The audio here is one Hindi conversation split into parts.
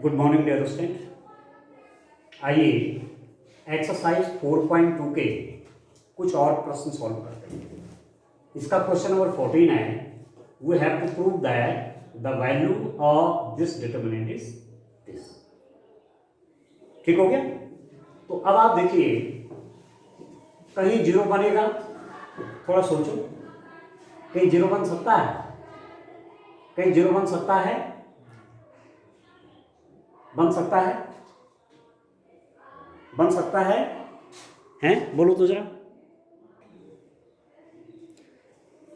Good morning dear student. आइए एक्सरसाइज 4.2 के कुछ और प्रश्न सॉल्व करते हैं। इसका क्वेश्चन नंबर 14 है, we have to prove that the value of this determinant is this. ठीक हो गया? तो अब आप देखिए, कहीं जीरो बनेगा? थोड़ा सोचो, कहीं जीरो बन सकता है? कहीं जीरो बन सकता है? बन सकता है? बन सकता है? हैं? बोलो तो जरा।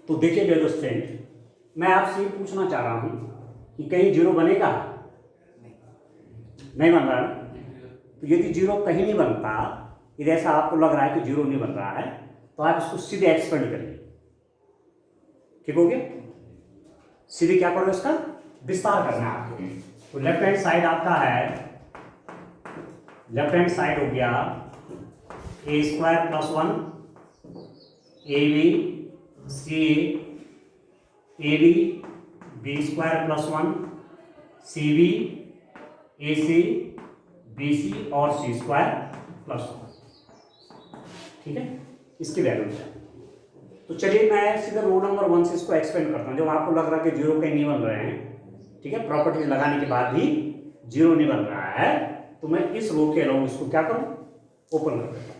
तो देखिए डियर स्टूडेंट, मैं आपसे ये पूछना चाह रहा हूं कि कहीं जीरो बनेगा? नहीं बन रहा ना? तो यदि जीरो कहीं नहीं बनता, यदि ऐसा आपको लग रहा है कि जीरो नहीं बन रहा है, तो आप इसको सीधे एक्सपेंड करिए। ठीक हो गया? सीधे क्या करो, इसका विस्तार करना है आपको। तो लेफ्ट हैंड साइड आपका है, लेफ्ट हैंड साइड हो गया A square plus 1 A B C A B B square plus 1 C B A C B C और सी स्क्वायर प्लस 1। ठीक है, इसकी वैल्यू है। तो चलिए मैं सीधे रो नंबर 1 से इसको एक्सपेंड करता हूँ। जब आपको लग रहा है कि जीरो कहीं नहीं बन रहे हैं, ठीक है, प्रॉपर्टीज लगाने के बाद भी जीरो नहीं बन रहा है, तो मैं इस रो के अलाउंग इसको क्या करूं, ओपन कर देता हूं।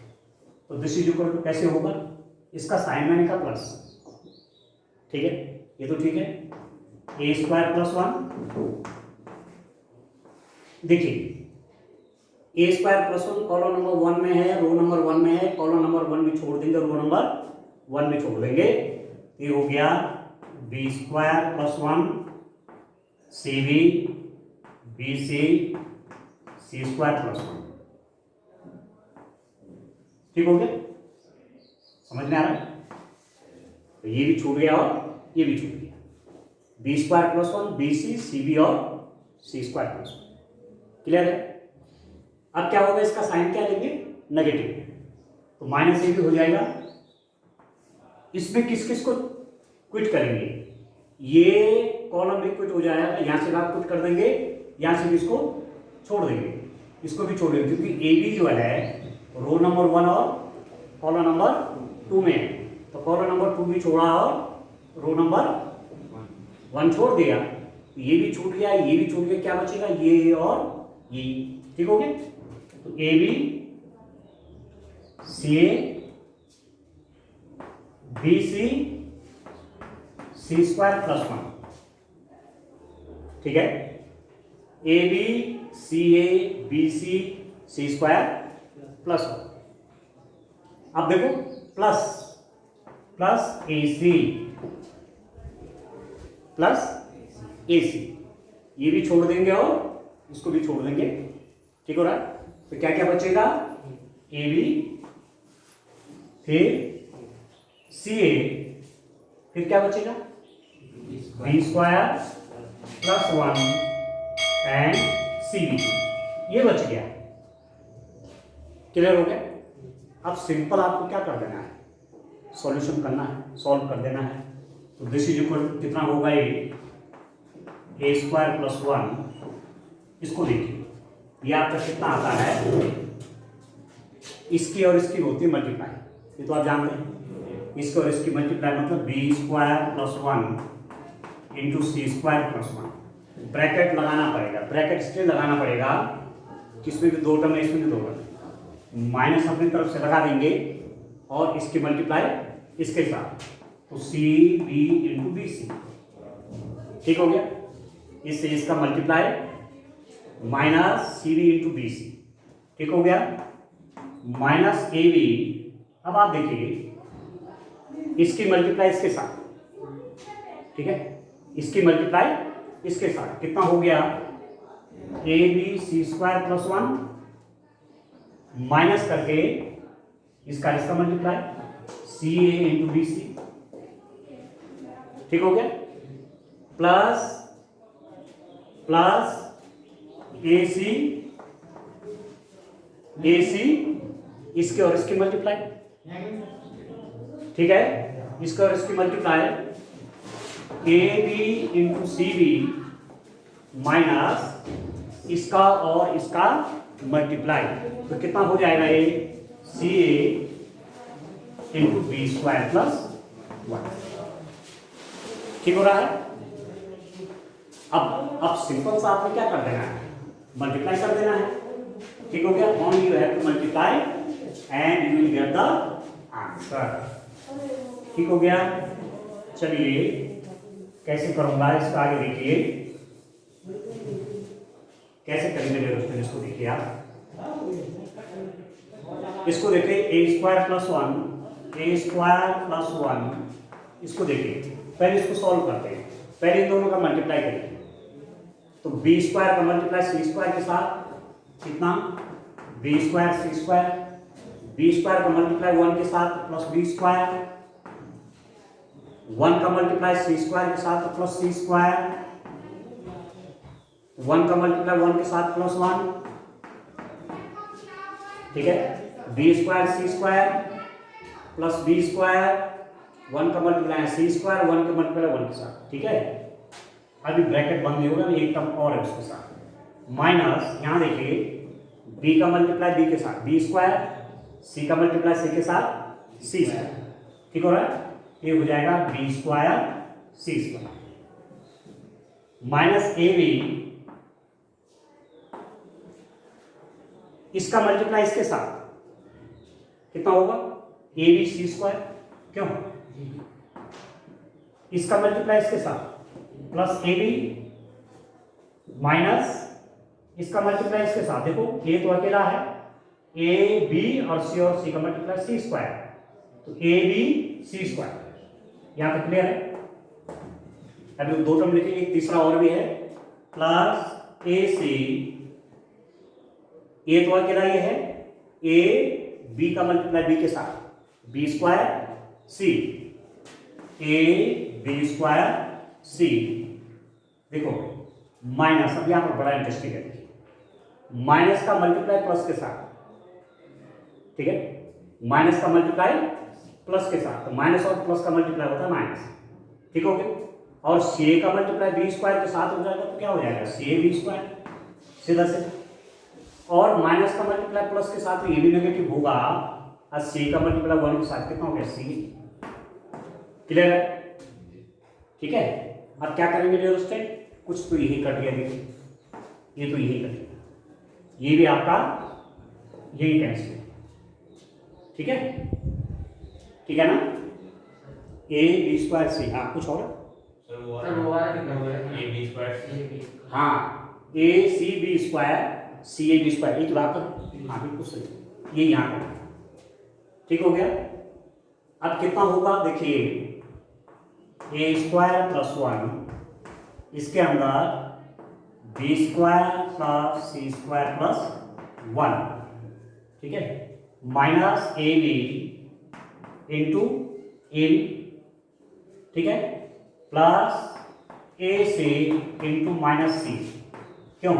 तो दिस इज इक्वल टू कैसे होगा, इसका साइन मैंने का प्लस। ठीक है, ये तो ठीक है, ए स्क्वायर प्लस 1। देखिए ए स्क्वायर प्लस 1 कॉलम नंबर 1 में है, रो नंबर 1 में है, कॉलम नंबर 1 भी छोड़ देंगे, रो नंबर 1 भी छोड़ देंगे। ये हो गया B square plus 1 C B B C C square plus 1। ठीक हो गया? समझ में आ रहा है? तो ये भी छूट गया और ये भी छूट गया, B square plus 1 b c b और सी स्क्वायर प्लस 1। क्लियर है? अब क्या होगा, इसका साइन क्या लेंगे, नेगेटिव, तो माइनस ए भी हो जाएगा। इसमें किस किस को क्विट करेंगे, ये कॉलम भी क्विट हो जाएगा, यहां से आप क्विट कर देंगे, यहां से भी इसको छोड़ देंगे, इसको भी छोड़ देंगे, क्योंकि ए बी जो है रो नंबर 1 और कॉलम नंबर 2 में है। तो कॉलम नंबर 2 भी छोड़ा और रो नंबर 1 छोड़ दिया, तो ये भी छूट गया, ये भी छूट गया, क्या बचेगा, ये और ये। ठीक हो गया? तो a B C A B c square plus 1। ठीक है, A B C A B c square plus 1। अब देखो plus plus a c plus a c, ये भी छोड़ देंगे और इसको भी छोड़ देंगे। ठीक हो रहा है? तो क्या क्या बचेगा, ए बी फिर सी ए, फिर क्या बचेगा, b square plus 1 and c b, ये बच गया। क्लियर हो गया? अब सिंपल आपको क्या कर देना है, सॉल्यूशन करना है, सॉल्व कर देना है। तो दिस इज इक्वल टू कितना होगा, ए स्क्वायर प्लस 1, इसको देखिए, ये आपका कितना आता है, इसकी और इसकी होती है मल्टीप्लाई, ये तो आप जानते हैं, इसकी और इसकी मल्टीप्लाई मतलब बी स्क्वायर प्लस 1 इंटू सी स्क्वायर प्लस 1। ब्रैकेट लगाना पड़ेगा, ब्रैकेट इसलिए लगाना पड़ेगा कि इसमें भी 2 टर्म है, इसमें भी 2 टर्म, माइनस अपनी तरफ से लगा देंगे और इसकी मल्टीप्लाई इसके साथ, तो c b into b c. ठीक हो गया? इससे इसका multiply minus c b into b c. ठीक हो गया? माइनस ए बी, अब आप देखिए इसकी मल्टीप्लाई इसके साथ, ठीक है, इसकी मल्टीप्लाई इसके साथ, कितना हो गया, a B c square plus 1 minus करके इसका इसका multiply c a into b c. ठीक हो गया? प्लस प्लस ए सी इसके और इसकी मल्टीप्लाई। ठीक है, इसका और इसकी multiply a b into c b minus इसका और इसका मल्टीप्लाई, तो कितना हो जाएगा ये c a into b square plus 1। ठीक हो रहा है। अब सिंपल सा आपने क्या कर देना है, मल्टीप्लाई कर देना है। ठीक हो गया। Only you have to multiply and you will get the answer. ठीक हो गया। चलिए कैसे करूंगा इसका आगे देखिए, कैसे करेंगे मेरे दोस्तों, इसको देखिए आप, इसको देखिए ए स्क्वायर प्लस 1, ए स्क्वायर प्लस 1, इसको देखिए। पहले इसको सॉल्व करते हैं, पहले इन दोनों का मल्टीप्लाई करेंगे। तो बी स्क्वायर का मल्टीप्लाई सी स्क्वायर के साथ कितना, B square c square, B square का मल्टीप्लाई 1 के साथ प्लस बी स्क्वायर, 1 का मल्टीप्लाई सी स्क्वायर के साथ प्लस सी स्क्वायर, 1 का मल्टीप्लाई 1 के साथ प्लस 1। ठीक है। B square c square plus b square, 1 का मल्टीप्लाई सी स्क्वायर, 1 का मल्टीप्लाई 1 के साथ। ठीक है। अभी ब्रैकेट बंद नहीं होगा, एक टर्म और है उसके साथ, माइनस यहां देखिए बी का मल्टीप्लाई बी के साथ बी स्क्वायर, सी का मल्टीप्लाई सी के साथ सी स्क्वायर। ठीक हो रहा है। ये हो जाएगा b square c square minus a b, इसका मल्टीप्लाई इसके साथ कितना होगा, ए बी सी स्क्वायर, क्यों, इसका मल्टीप्लाई इसके साथ प्लस ए बी माइनस इसका मल्टीप्लाई इसके साथ, देखो ए तो अकेला है, ए बी और सी का मल्टीप्लाई सी स्क्वायर, तो ए बी सी स्क्वायर। यहां तक क्लियर है। अभी 2 टर्म लिखेंगे, एक तीसरा और भी है, प्लस ए सी, ए तो अकेला ये है, ए बी का मल्टीप्लाई बी के साथ बी स्क्वायर सी, ए बी स्क्वायर सी। देखो माइनस, अब यहां पर बड़ा इंटरेस्टिंग है, माइनस का मल्टीप्लाई प्लस के साथ। ठीक है। माइनस का मल्टीप्लाई प्लस के साथ, तो माइनस और प्लस का मल्टीप्लाई होता है माइनस। ठीक हो गया। और सी का मल्टीप्लाई बी स्क्वायर के साथ हो जाएगा, तो क्या हो जाएगा, सी ए बी स्क्वायर, सीधा से। और माइनस का मल्टीप्लाई प्लस के साथ, तो ये भी नेगेटिव होगा, और सी का मल्टीप्लाई 1 के साथ कितना हो गया, सी। क्लियर है। ठीक है। अब क्या करेंगे डियर स्टूडेंट, कुछ तो यही कट गया, देखिए ये तो यही कट गया, ये भी आपका यही कैंसिल। ठीक है। ठीक है ना, ए बी स्क्वायर सी, हाँ कुछ और, हाँ A C B square C A B square, एक बात, हाँ बिल्कुल सही, ये यहाँ पर। ठीक हो गया। अब कितना होगा, देखिए ए स्क्वायर प्लस 1, इसके अंदर b square plus c square plus 1। ठीक है। Minus a b into a b, ठीक है, plus a c into minus c, क्यों,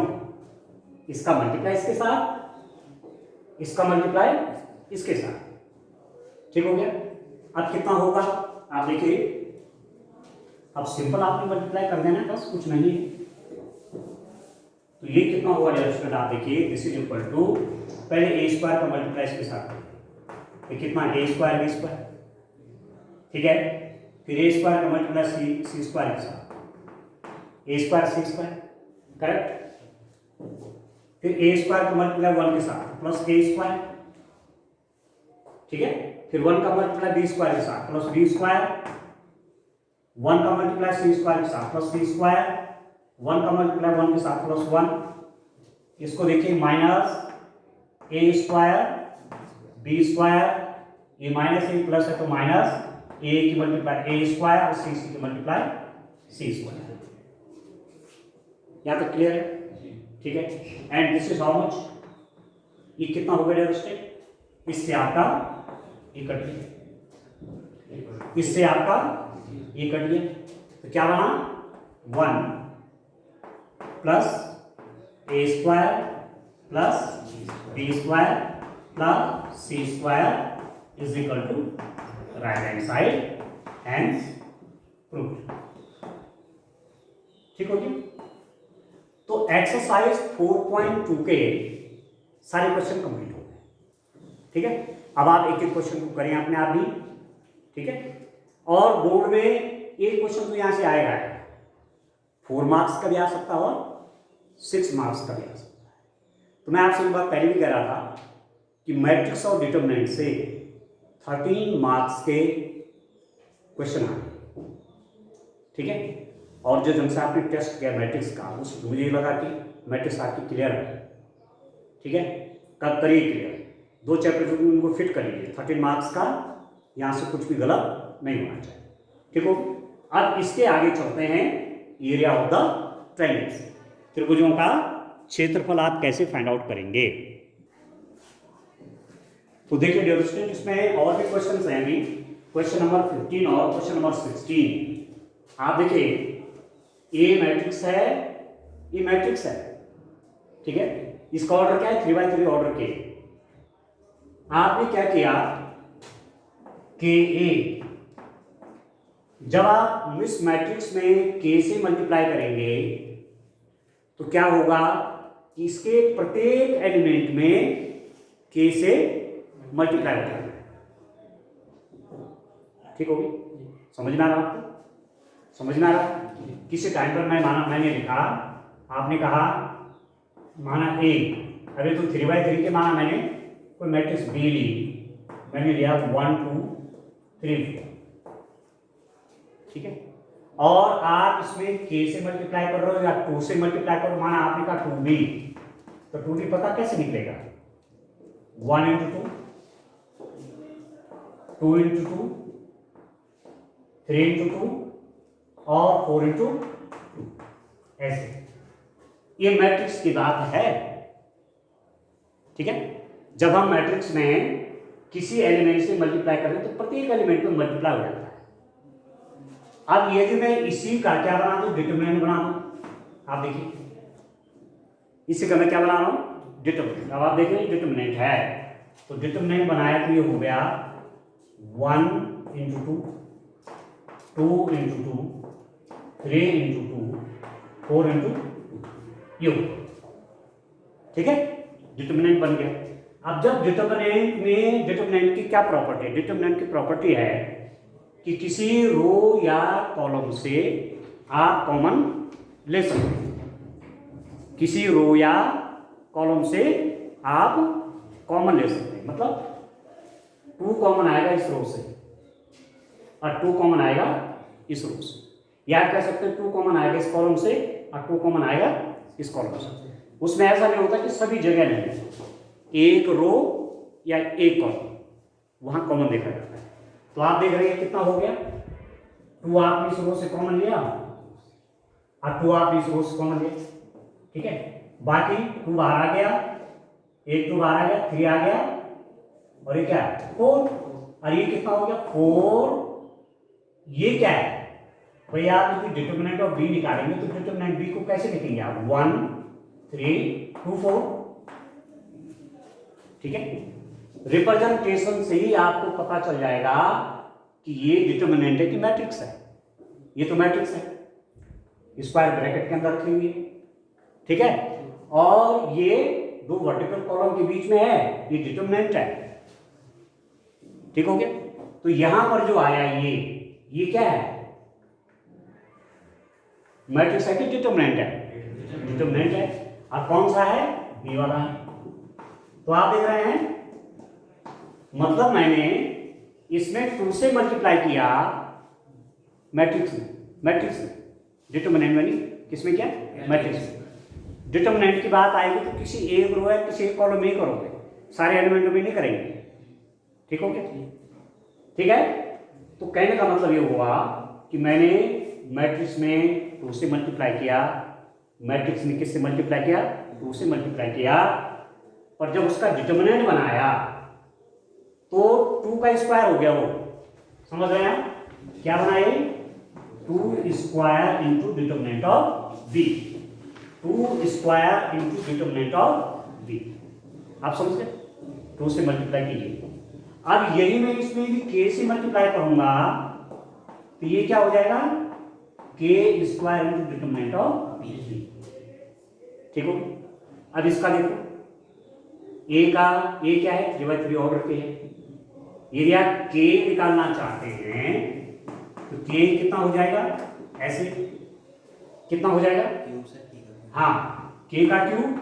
इसका मल्टीप्लाई इसके साथ, इसका मल्टीप्लाई इसके साथ। ठीक हो गया। अब कितना होगा, आप देखिए, अब सिंपल आपने मल्टीप्लाई कर देना है, बस कुछ नहीं है। तो ये कितना होगा डियर स्टूडेंट, आप देखिए, दिस इज इक्वल टू, पहले ए स्क्वायर का मल्टीप्लाई इसके साथ, तो कितना, ए स्क्वायर बी स्क्वायर। ठीक है। फिर ए स्क्वायर का मल्टीप्लाई सी स्क्वायर के साथ, ए स्क्वायर सी स्क्वायर, करेक्ट। फिर ए स्क्वायर का मल्टीप्लाई 1 के साथ प्लस ए स्क्वायर। ठीक है। फिर 1 का मल्टीप्लाई बी स्क्वायर के साथ प्लस बी स्क्वायर, 1 का मल्टीप्लाई सी स्क्वायर के साथ प्लस सी स्क्वायर, 1 का मल्टीप्लाई 1 के साथ प्लस 1। इसको देखिए, माइनस ए स्क्वायर बी स्क्वायर, ये माइनस ए प्लस है तो माइनस ए की मल्टीप्लाई ए स्क्वायर और सी की मल्टीप्लाई सी स्क्वायर। यहां तक क्लियर है। ठीक है। And this is how much, ये कितना हो गया स्टेप, इससे आपका ये कट गया, इससे आपका ये कट गया, तो क्या बना, 1 plus a square plus b square plus c square is equal to right hand side, hence proved. ठीक हो गया। तो एक्सरसाइज 4.2 के सारे क्वेश्चन कंप्लीट हो गए। ठीक है, अब आप एक एक क्वेश्चन को करें अपने आप भी। ठीक है, और बोर्ड में एक क्वेश्चन तो यहाँ से आएगा, 4 मार्क्स का भी आ सकता है और 6 मार्क्स का भी आ सकता है। तो मैं आपसे एक बात पहले भी कह रहा था कि मैट्रिक्स और डिटरमिनेंट से 13 मार्क्स के क्वेश्चन आए। ठीक है, और जो जब से आपने टेस्ट किया मैट्रिक्स का, उस मुझे लगा कि मैट्रिक्स आपकी क्लियर है। ठीक है, कब करिए क्लियर, 2 चैप्टर जो उनको फिट कर लीजिए, 13 मार्क्स का, यहाँ से कुछ भी गलत नहीं होना चाहिए। ठीक हो, अब इसके आगे चलते हैं एरिया ऑफ द ट्रायंगल्स, त्रिभुजों का क्षेत्रफल आप कैसे फाइंड आउट करेंगे। तो देखिए डियर स्टूडेंट, इसमें और भी क्वेश्चंस हैं अभी, क्वेश्चन नंबर 15 और क्वेश्चन नंबर 16। आप देखिए, ए मैट्रिक्स है, ये मैट्रिक्स है। ठीक है, इसका ऑर्डर क्या है, 3x3 ऑर्डर के। आपने क्या किया कि ए, जब आप इस मैट्रिक्स में के से मल्टीप्लाई करेंगे तो क्या होगा कि इसके प्रत्येक एलिमेंट में के से मल्टीप्लाई हो जाएगा। ठीक होगी, समझ में आ रहा आपको, समझ में आ रहा। किसी टाइम पर मैंने लिखा, आपने कहा माना ए, अभी तो 3x3 के माना मैंने कोई मैट्रिक्स बी ली, मैंने लिया 1 2 3 4। ठीक है, और आप इसमें के से मल्टीप्लाई कर रहे हो या 2 से मल्टीप्लाई करो, माना आपने कहा 2b, तो 2b पता कैसे निकलेगा, 1 × 2, 2 × 2, 3 × 2 और 4 × 2, ऐसे। ये मैट्रिक्स की बात है। ठीक है, जब हम मैट्रिक्स में किसी एलिमेंट से मल्टीप्लाई करें तो प्रत्येक एलिमेंट में मल्टीप्लाई हो जाता है। अब यदि मैं इसी का क्या बना दूं, डिटरमिनेंट बना दूं, आप देखिए इसी का मैं क्या बना रहा हूं, डिटरमिनेंट। अब आप देख रहे हैं डिटरमिनेंट है, तो डिटरमिनेंट बनाया तो ये हो गया 1 × 2, 2 × 2, 3 × 2, 4 × 2, ये हो। ठीक है, डिटरमिनेंट बन गया। अब जब डिटरमिनेंट में, डिटरमिनेंट की क्या प्रॉपर्टी है, डिटरमिनेंट की प्रॉपर्टी है कि किसी रो या कॉलम से आप कॉमन ले सकते हैं, किसी रो या कॉलम से आप कॉमन ले सकते हैं। मतलब 2 कॉमन आएगा इस रो से और 2 कॉमन आएगा इस रो से, या कह सकते हैं 2 कॉमन आएगा इस कॉलम से और 2 कॉमन आएगा इस कॉलम से। उसमें ऐसा नहीं होता कि सभी जगह नहीं, एक रो या एक कॉलम वहां कॉमन देखा जाता है। तो आप देख रहे हैं कितना हो गया, 2 आपने इस रो से कॉमन लिया और 2 आपने इस रो से कॉमन लिया। ठीक है, बाकी 2 बाहर आ गया, एक 2 बाहर आ गया, 3 आ गया, और ये क्या है 4, और ये कितना हो गया 4। ये क्या है भाई, आप यदि डिटरमिनेंट ऑफ बी निकालेंगे तो डिटरमिनेंट बी को कैसे लिखेंगे आप, 1 3 2 4। ठीक है, रिप्रेजेंटेशन से ही आपको पता चल जाएगा कि ये डिटरमिनेंट है कि मैट्रिक्स है। ये तो मैट्रिक्स है, स्क्वायर ब्रैकेट के अंदर रखी हुई है। ठीक है, और ये 2 वर्टिकल कॉलम के बीच में है, ये डिटरमिनेंट है। ठीक हो गया, तो यहां पर जो आया ये क्या है, मैट्रिक्स है कि डिटरमिनेंट है, डिटरमिनेंट है। और कौन सा है, बी वाला है। तो आप देख रहे हैं, मतलब मैंने इसमें 2 से मल्टीप्लाई किया मैट्रिक्स में, डिटरमिनेंट बनी किसमें, क्या मैट्रिक्स में। डिटरमिनेंट की बात आएगी तो किसी एक रो है, किसी एक कॉलम में ही करोगे, सारे एलिमेंटों में नहीं करेंगे। ठीक हो गया, ठीक है। तो कहने का मतलब ये हुआ कि मैंने मैट्रिक्स में 2 से मल्टीप्लाई किया, मैट्रिक्स ने किससे मल्टीप्लाई किया, 2 से मल्टीप्लाई किया, पर जब उसका डिटरमिनेंट बनाया तो 2 का स्क्वायर हो गया। वो समझ रहे हैं क्या बनाए, 2 square into determinant of b, 2 square into determinant of b. आप समझ गए, 2 से मल्टीप्लाई कीजिए। अब यही मैं इसमें भी k से मल्टीप्लाई करूंगा तो ये क्या हो जाएगा, k square into determinant of b. ठीक हो? अब इसका देखो, ए क्या है, 3/3 ऑर्डर के है। यदि आप के निकालना चाहते हैं तो के कितना हो जाएगा, ऐसे कितना हो जाएगा, हाँ, के का क्यूब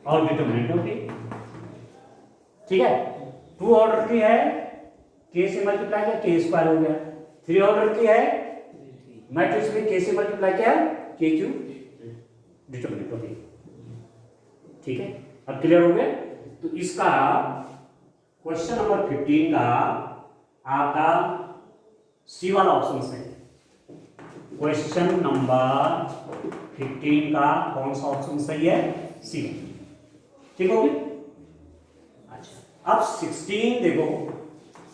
और डिटरमिनेंट ऑफ के, ठीक है। 2 ऑर्डर की है, के से मल्टीप्लाई किया के स्क्वायर हो गया। 3 ऑर्डर की है, मैट्रिक्स में के से मल्टीप्लाई किया के क्यूब डिटरमिनेंट ऑफ के, ठीक है। अब क्लियर हो गया? तो इसका क्वेश्चन नंबर 15 का आपका सी वाला ऑप्शन है। क्वेश्चन नंबर 15 का कौन सा ऑप्शन सही है, सी, ठीक हो गया। अच्छा, अब 16 देखो,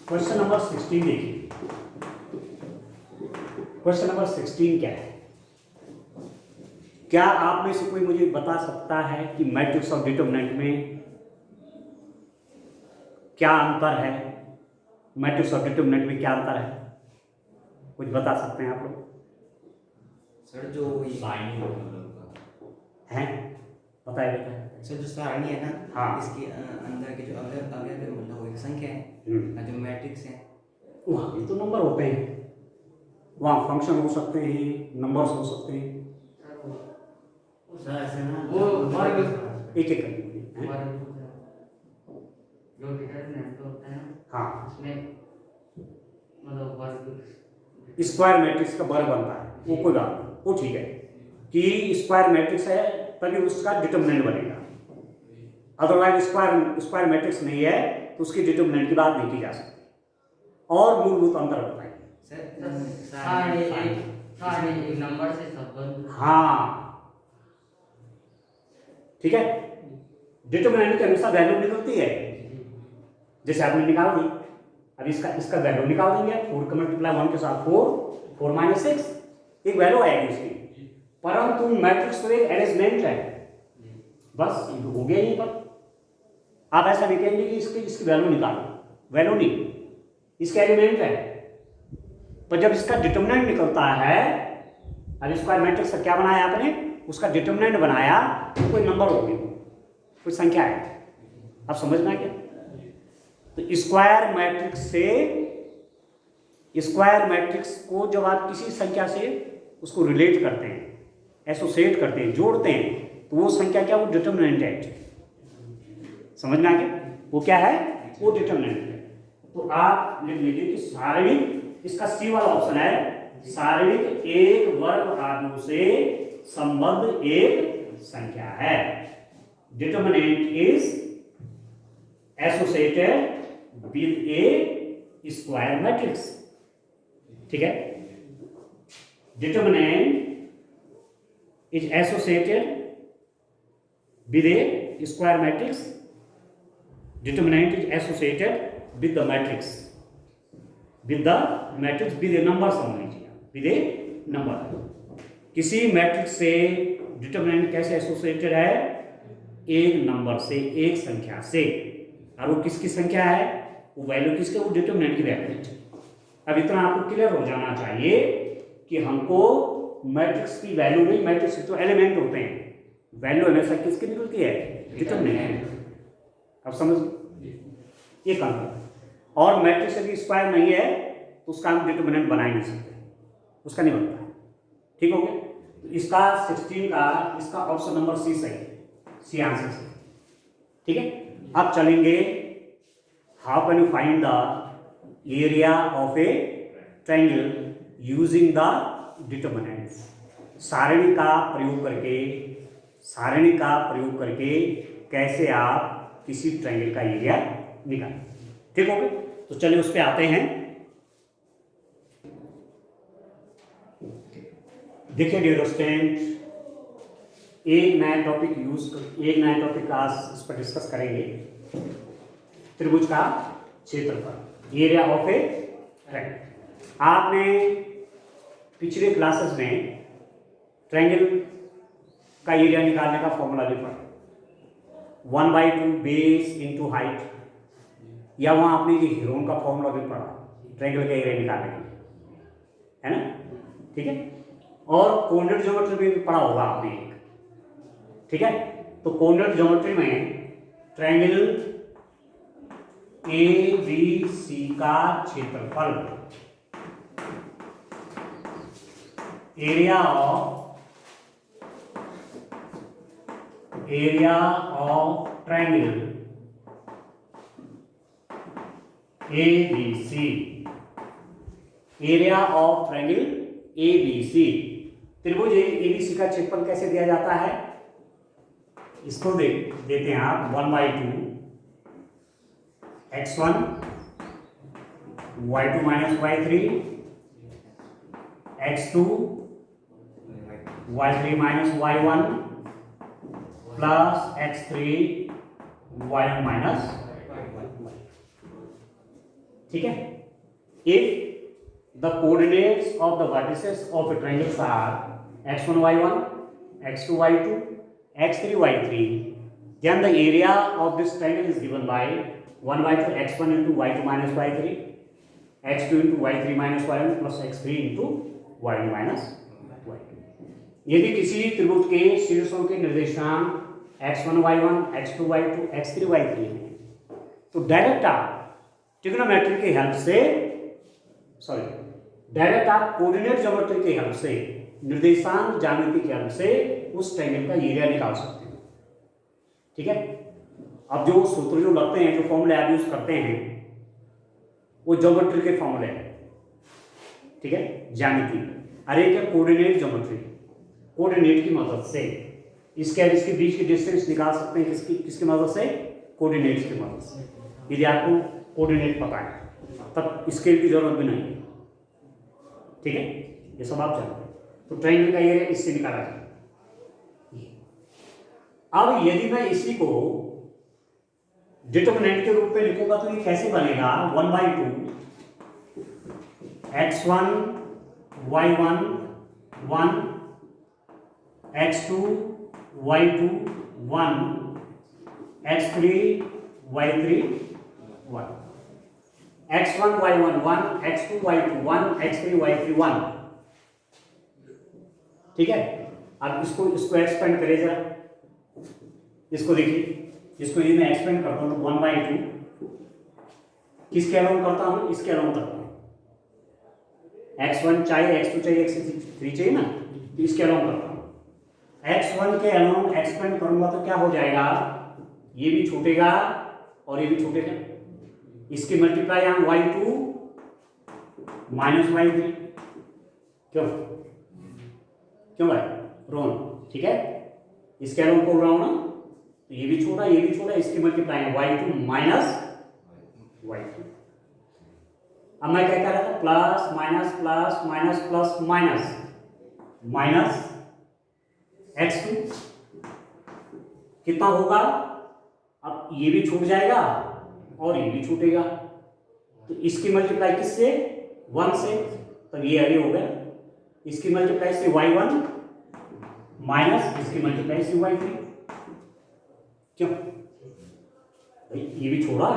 क्वेश्चन नंबर 16 देखिए। क्वेश्चन नंबर 16 क्या है? क्या आप में से कोई मुझे बता सकता है कि मैट्रिक्स ऑफ डिटरमिनेंट में क्या अंतर है? मैट्रिक्स ऑफ डिटरमिनेंट में क्या अंतर है, कुछ बता सकते हैं आप लोग? सर जो सारणी हैं, बताइए बताइए। सर जो सारणी है ना, हाँ, इसके अंदर के जो अवयव मतलब वो संख्या है, जो मैट्रिक्स है, वहाँ भी तो नंबर होते हैं, वहाँ फंक्शन हो सकते हैं, नंबर्स हो सकते हैं, वो एक एक करके जो डिटरमिनेंट होता है, हाँ, उसमें मतलब वर्ग स्क्वायर मैट्रिक्स का वर्ग बनता है, वो कोई बात नहीं, वो ठीक है कि स्क्वायर मैट्रिक्स है तभी उसका डिटरमिनेंट बनेगा, अदरवाइज स्क्वायर मैट्रिक्स नहीं है तो उसकी डिटरमिनेंट की बात नहीं की जा सकती। और मूलभूत अंतर बताइए सर। सारणी एक नंबर से संबंध, हाँ, ठीक है। डिटरमिनेंट की हमेशा वैल्यू निकलती है, जैसे आपने निकाल दी, अब इसका वैल्यू निकाल देंगे, 4 का मल्टीप्लाई 1 के साथ 4 माइनस 6, एक वैल्यू आएगी उसकी, परंतु मैट्रिक्स तो एक अरेंजमेंट है, बस ये तो हो गया यहीं पर। आप ऐसा नहीं कहेंगे कि इसकी वैल्यू निकालो, वैल्यू नहीं, इसका एलिमेंट है, पर जब इसका डिटरमिनेंट निकलता है, अब स्क्वायर मैट्रिक्स का क्या बनाया आपने, उसका डिटरमिनेंट बनाया तो कोई नंबर होगी, कोई संख्या है, आप समझना क्या? तो स्क्वायर मैट्रिक्स को जब आप किसी संख्या से उसको रिलेट करते हैं, एसोसिएट करते हैं, जोड़ते हैं, तो वो संख्या क्या, वो डिटरमिनेंट है, समझना क्या, वो क्या है, वो डिटरमिनेंट है। तो आप लिख लीजिए कि सारणिक, इसका सी वाला ऑप्शन है, सारणिक एक वर्ग आदि से संबद्ध एक संख्या है, determinant is associated with A square matrix, ठीक है। Determinant is associated with A square matrix, determinant is associated with the matrix with a number, समझ लीजिए, with a number। किसी मैट्रिक्स से डिटरमिनेंट कैसे एसोसिएटेड है, एक नंबर से, एक संख्या से, और वो किसकी संख्या है, वो वैल्यू किसके, वो डिटरमिनेंट की वैल्यू है। अब इतना आपको क्लियर हो जाना चाहिए कि हमको मैट्रिक्स की वैल्यू नहीं, मैट्रिक्स के तो एलिमेंट होते हैं, वैल्यू हमेशा किसकी निकलती है, डिटरमिनेंट। अब समझ ये काम, और मैट्रिक्स यदि स्क्वायर नहीं है तो उसका हम डिटरमिनेंट बना ही नहीं सकते, उसका नहीं बनता है, ठीक हो गया। तो इसका 16 का इसका ऑप्शन नंबर सी सही है, सी आंसर सही, ठीक है। अब चलेंगे, how can you find the area of a triangle using the determinants. सारणी का प्रयोग करके कैसे आप किसी ट्रायंगल का एरिया निकालें, ठीक हो गया। तो चलिए उस पे आते हैं। देखिए डियर स्टूडेंट, एक नया टॉपिक आज इस पर डिस्कस करेंगे, त्रिभुज का क्षेत्रफल, एरिया ऑफ ए ट्रायंगल। आपने पिछले क्लासेस में ट्रायंगल का एरिया निकालने का फॉर्मूला भी पढ़ा, 1/2 बेस इंटू हाइट, या वहाँ आपने ये हीरोन का फॉर्मूला भी पढ़ा ट्रायंगल का एरिया निकालने के लिए, है ना, ठीक है। और कोऑर्डिनेट ज्योमेट्री भी पढ़ा होगा आपने एक, ठीक है। तो कोऑर्डिनेट ज्योमेट्री में ट्रायंगल ABC का क्षेत्रफल area of triangle ABC, area of triangle ABC, त्रिभुज ABC का क्षेत्रफल कैसे दिया जाता है? इसको देते हैं आप 1/2 x1 y2 minus y3 x2 y3 minus y1 plus x3 y1 minus y. ठीक है। If the coordinates of the vertices of a triangle are x1 y1 x2 y2 x3 y3, then the area of this triangle is given by 1/2 x1 into y2 minus y3 x2 into y3 minus y1 plus x3 into y2 minus y2। यदि किसी त्रिभुज के शीर्षों के निर्देशांक x1 y1 x2 y2 x3 y3 हैं, तो डायरेक्ट आप ट्रिग्नोमेट्री की हेल्प से डायरेक्ट आप कोऑर्डिनेट ज्योमेट्री की हेल्प से, निर्देशांक ज्यामिति की हेल्प से उस ट्रायंगल का एरिया निकाल सकते हैं। ठीक है। अब जो सूत्र जो लगते हैं, जो फॉर्मूले आप यूज करते हैं, वो ज्योमेट्री के फॉर्मूले हैं। ठीक है। ज्यामिति अरे क्या कोऑर्डिनेट ज्योमेट्री, कोऑर्डिनेट की मदद से इसके बीच की डिस्टेंस निकाल सकते हैं। किसकी मदद से? कोऑर्डिनेट्स की मदद से। यदि आपको कोऑर्डिनेट पता है तब स्केल की जरूरत भी नहीं है। ठीक है, ये सब आप जानते हैं। तो ट्रायंगल का एरिया इससे निकाला जाए। अब यदि मैं इसी को डिटरमिनेंट के रूप में लिखूंगा तो ये कैसे बनेगा? 1/2 x1 y1 1 x2 y2 1 x3 y3 1 x1 y1 1 x2 y2 1 x3 y3 1। ठीक है। अब इसको एक्सपेंड करें जरा। इसको देखिए, इसको ये मैं एक्सपेंड करता हूँ 1/2 किसके अलाउंग करता हूँ? इसके अलाउंग करता हूँ। x1 चाहिए, x2 चाहिए, x3 चाहिए ना, तो इसके अलाउंग करता हूँ। x1 के अलाउंग एक्सपेंड करूंगा तो क्या हो जाएगा? ये भी छूटेगा और ये भी छूटेगा। इसकी मल्टीप्लाई हम y2 माइनस y3। क्यों भाई? रोन। ठीक है। इसके अलाउंग बोल रहा हूं ना, तो ये भी छोड़ा, ये भी छोड़ा, इसकी मल्टीप्लाई है y2 माइनस y3। अब मैं क्या कह रहा था? Plus minus plus minus plus minus minus x2 कितना होगा? अब ये भी छूट जाएगा और ये भी छूटेगा, तो इसकी मल्टीप्लाई किससे? 1 से, तो ये आगे हो गया। इसकी मल्टीप्लाई से y1 माइनस इसकी मल्टीप्लाई से y3। क्यों भाई? ये भी छोड़ा,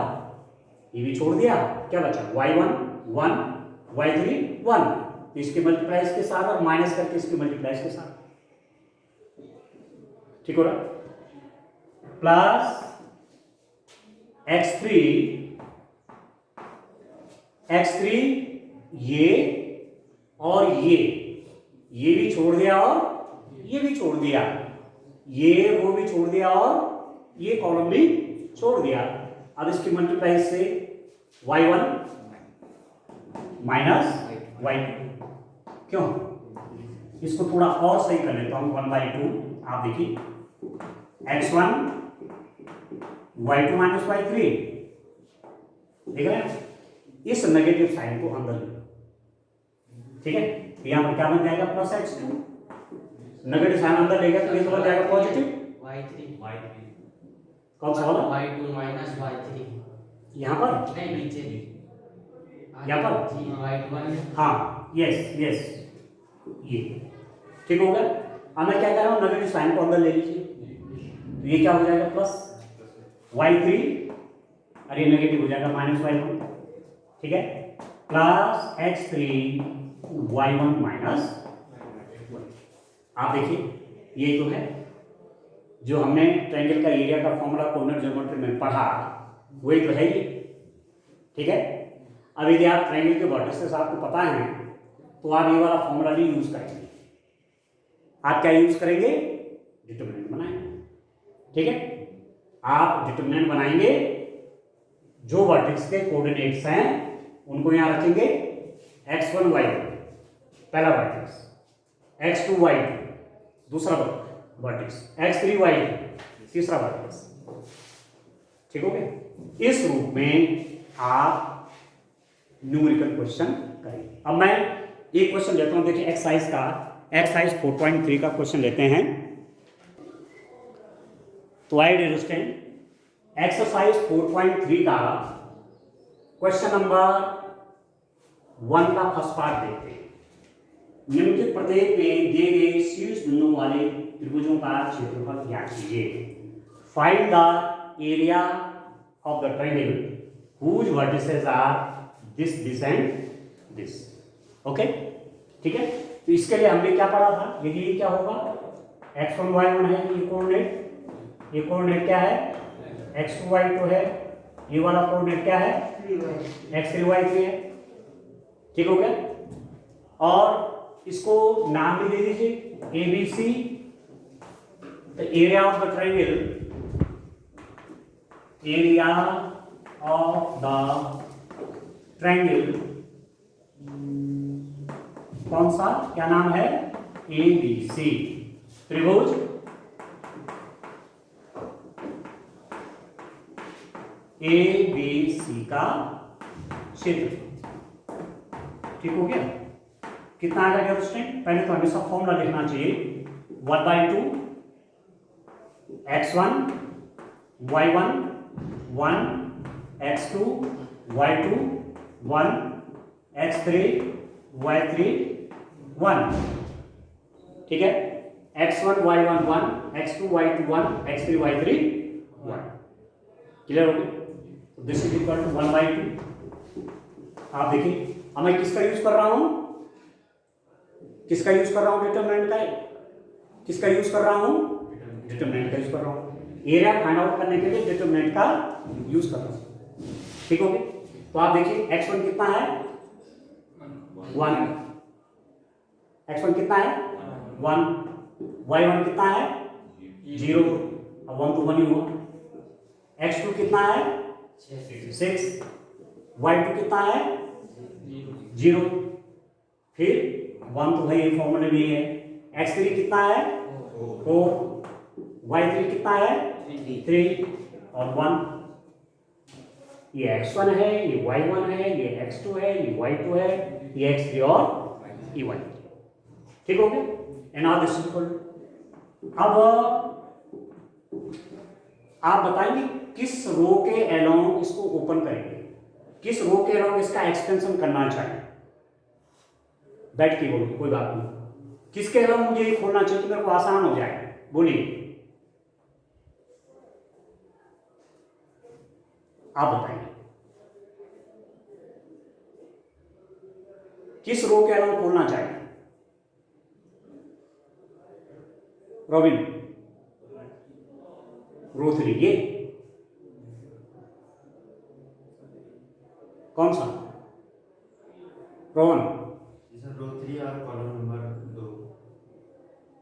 ये भी छोड़ दिया, क्या बचा? y1 1 y3 1, तो इसके मल्टीप्लाई के साथ और माइनस करके इसके मल्टीप्लाई के साथ। ठीक हो रहा? प्लस x3 ये और ये भी छोड़ दिया और ये भी छोड़ दिया, ये वो भी छोड़ दिया और ये कॉलम भी छोड़ दिया। अब इसकी मल्टीप्लाई से y1 माइनस y2। क्यों? इसको थोड़ा और सही कर लेता हूं। 1/2 आप देखिए, x1 y2 माइनस y3, देख रहे हैं? इस नेगेटिव साइन को अंदर ले। ठीक है। यहां पर क्या बन जाएगा? Plus x2। नेगेटिव साइन अंदर लेगा तो ये तो बन जाएगा पॉजिटिव y3 कौन सा वाला? y2 माइनस y3 यहां पर नहीं, नीचे यहाँ पर? जी y1। हाँ, यस यस, ये ठीक हो गया। अब मैं क्या कह रहा हूँ? नेगेटिव साइन को अंदर ले लीजिए, तो ये क्या हो जाएगा? प्लस y3 और ये नेगेटिव हो जाएगा माइनस y1। ठीक है। Plus x3 y1 minus. आप देखिए, ये तो है, जो हमने ट्रायंगल का एरिया का फॉर्मूला कोऑर्डिनेट ज्योमेट्री में पढ़ा वही तो है ये, ठीक है। अब यदि आप ट्रायंगल के वर्टिसेस आपको पता है तो आप ये वाला फॉर्मूला नहीं यूज करेंगे, आप क्या यूज करेंगे, डिटरमिनेंट बनाएंगे, ठीक है। आप डिटरमिनेंट बनाएंगे, जो वर्टेक्स के कोऑर्डिनेट्स हैं उनको यहां रखेंगे x1 y1 पहला वर्टेक्स, x2 y2 दूसरा वर्टेक्स, x3 y3 तीसरा वर्टेक्स, ठीक हो गया। इस रूप में आप न्यूमेरिकल क्वेश्चन करेंगे। अब मैं एक क्वेश्चन लेता हूं, देखिए एक्सरसाइज 4.3 का क्वेश्चन लेते हैं। तो आई अंडरस्टैंड एक्सरसाइज 4.3 का क्वेश्चन नंबर 1 का फर्स्ट पार्ट देखते हैं। निम्नलिखित प्रत्येक में दिए गए शीर्ष बिंदुओं वाले त्रिभुजों का क्षेत्रफल ज्ञात कीजिए। Find the area of the triangle whose vertices are this and this. Okay, ठीक है। तो इसके लिए हमने क्या पढ़ा था, यदि ये क्या होगा, x1 y1 है ये कोऑर्डिनेट क्या है, x2 y2 है, ये वाला कोऑर्डिनेट क्या है, x3 y3 है, ठीक हो गया। और इसको नाम भी दे दीजिए ABC। The area of the triangle, area of the triangle कौन सा, क्या नाम है, ABC। त्रिभुज ABC का क्षेत्र, ठीक हो गया। कितना आएगा डियर स्टूडेंट, पहले तो हमेशा फॉर्मूला लिखना चाहिए, 1/2 x1 y1 1 x2 y2 1 x3 y3 1, ठीक है। x1 y1 1 x2 y2 1 x3 y3 1, clear हो गया। तो दिस इज इक्वल टू 1/2। आप देखिए अब मैं किसका यूज कर रहा हूं, डिटरमिनेंट का, किसका यूज कर रहा हूं, डिटरमिनेंट का यूज कर रहा हूं। एरिया फाइंड आउट करने के लिए डिटरमिनेंट का यूज कर रहा हूं, ठीक हो गया। तो आप देखिए x1 कितना है, 1, x1 कितना है 1, y1 कितना है 0, अब 1 तो 1 ही हुआ। x2 कितना है 6, y2 कितना है 0, फिर 1 तो भाई फॉर्मूले में है। x3 कितना है 4, y3 कितना है 3 और 1। ये x1 है, ये y1 है, ये x2 है, ये y2 है, ये x3 और ये y, ठीक हो गया। And all this simple. अब आप बताएंगे किस रो के अलोंग इसको ओपन करेंगे, किस रो के अलोंग इसका एक्सटेंशन करना चाहिए। बैठ के बोलो, कोई बात नहीं, किसके अलावा मुझे ये खोलना चाहिए कि मेरे को आसान हो जाए, बोलिए आप बताइए किस रो के अलावा खोलना चाहिए। रॉबिन, रो 3, ये कौन सा, रोहन, रो 3 और कॉलम नंबर 2,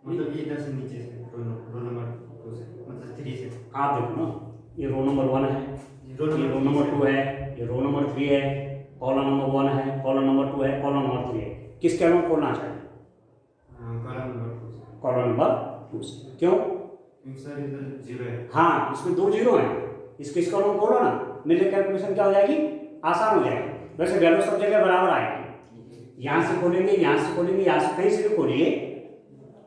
मतलब ये इधर से नीचे से रो नंबर 2 से, मतलब 3 से। आप देखो ना, ये रो नंबर 1 है, ये रो नंबर 2 है, ये रो नंबर 3 है, कॉलम नंबर 1 है, कॉलम नंबर 2 है, कॉलम नंबर 3 है। किसके अलावा खोलना चाहिए, कॉलम नंबर 2 से। कॉलम नंबर 2 से, क्यों, क्योंकि सर इधर 0 है। हाँ इसमें 2 जीरो हैं, इसके कॉलम खोलो ना, मेरे कैलकुलेशन क्या हो जाएगी, आसान हो जाएगी। वैसे वैल्यू सब जगह बराबर आएगी, यहाँ से खोलेंगे, यहाँ से खोलेंगे, यहाँ से कहीं से भी खोलिए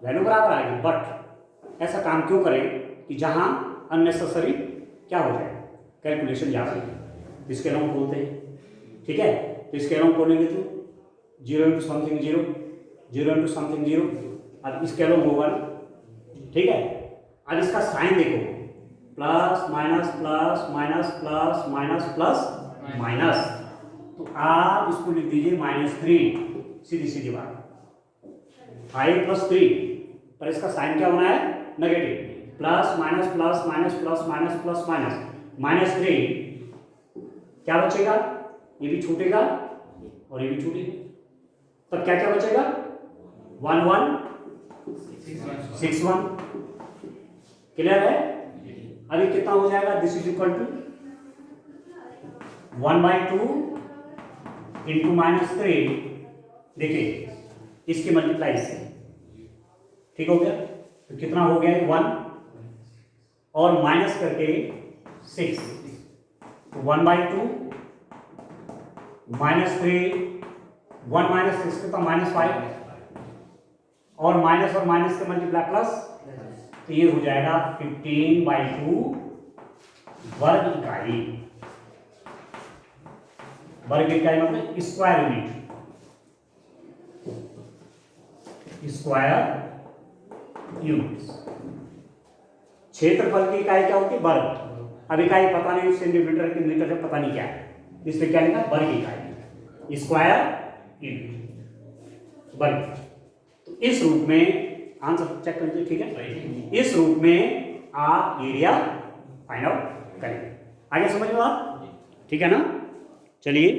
वैल्यू बराबर आएगी। बट ऐसा काम क्यों करें कि जहाँ अननेसेसरी क्या हो जाए, कैलकुलेशन ज़्यादा है। इसके अलावा खोलते हैं, ठीक है। तो इसके अलावा खोलेंगे तो 0 इंटू समथिंग 0, 0 इंटू समथिंग 0, अब इसके अलावा होगा, ठीक है। अब इसका साइन देखो, plus minus plus minus plus minus plus minus, तो आप इसको लिख दीजिए -3, सीधी सीधी बात, 5 + 3, पर इसका साइन क्या होना है, negative. Plus minus plus minus plus minus plus minus minus 3, क्या बचेगा? ये भी छूटेगा और ये भी छूटेगा, तब क्या क्या बचेगा? 1 1 6 1। क्लियर है? अभी कितना हो जाएगा? This is equal to 1/2 into -3, देखिए इसके मल्टीप्लाई से, ठीक हो गया? तो कितना हो गया? 1 और माइनस करके 6, तो 1/2 -3, 1 - 6 कितना? -5, और माइनस के मल्टीप्लाई प्लस, तो ये हो जाएगा 15/2 वर्ग इकाई। वर्ग इकाई मतलब स्क्वायर यूनिट, स्क्वायर यूनिट। क्षेत्रफल की इकाई क्या होती है? वर्ग। अब इकाई पता नहीं, सेंटीमीटर के मीटर से पता नहीं क्या है, इसलिए क्या लिखा? वर्ग इकाई, स्क्वायर यूनिट, वर्ग। तो इस रूप में आंसर चेक कर लीजिए, ठीक है? इस रूप में आप एरिया फाइंड आउट करेंगे। आगे समझ लो आप, ठीक है ना? चलिए